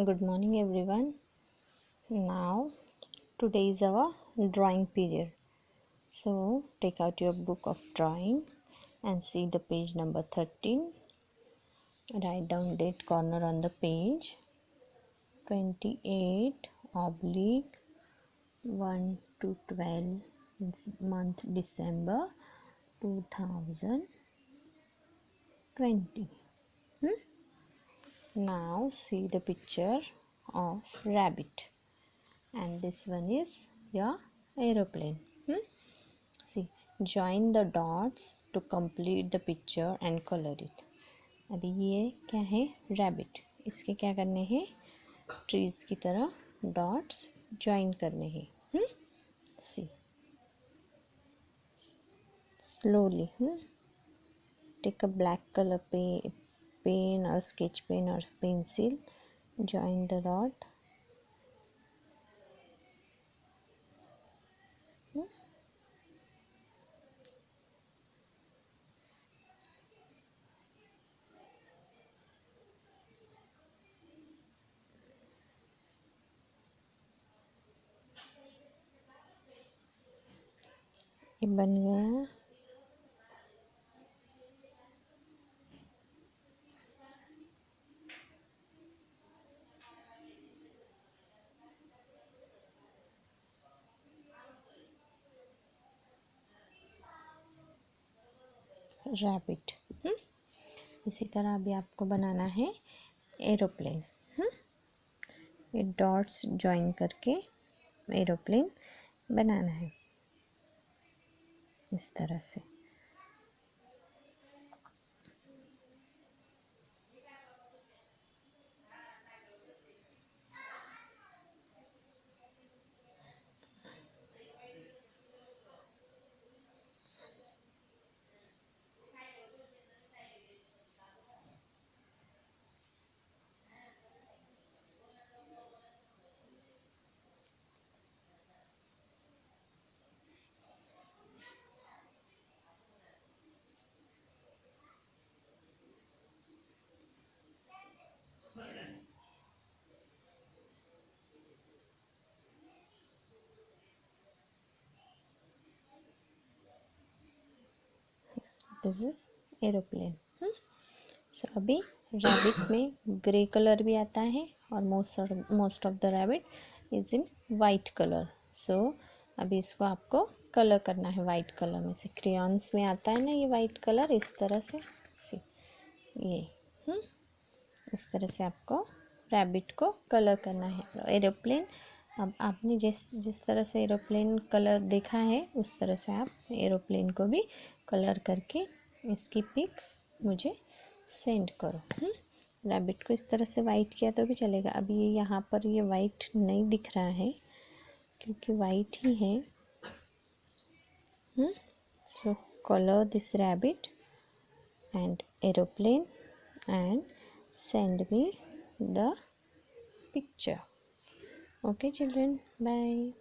Good morning, everyone. Now, today is our drawing period. So, take out your book of drawing and see the page number 13. Write down date corner on the page 28 oblique 1 to 12 month December 2020. Now, see the picture of rabbit. And this one is your aeroplane. See, join the dots to complete the picture and color it. अभी ये क्या है, rabbit. इसके क्या करने हैं, trees की तरह डॉट्स ज्वाइन करने हैं. See slowly take a black colour pen और स्केच पेन और पेंसिल, ज्वाइन द डॉट. ये बन गया. रैबिट. इसी तरह अभी आपको बनाना है एरोप्लेन. ये डॉट्स ज्वाइन करके एरोप्लेन बनाना है इस तरह से. This is aeroplane. सो अभी रैबिट में ग्रे कलर भी आता है और most of the rabbit is in white colour. So अभी इसको आपको कलर करना है वाइट कलर में से. क्रेयॉन्स में आता है ना ये वाइट कलर, इस तरह से. सी ये इस तरह से आपको रैबिट को कलर करना है. एरोप्लेन अब आपने जिस तरह से एरोप्लेन कलर देखा है उस तरह से आप एरोप्लेन को भी कलर करके इसकी पिक मुझे सेंड करो. रैबिट को इस तरह से वाइट किया तो भी चलेगा. अभी ये यहाँ पर ये वाइट नहीं दिख रहा है क्योंकि वाइट ही है. So colour this rabbit and aeroplane and send me the picture. Okay children, bye.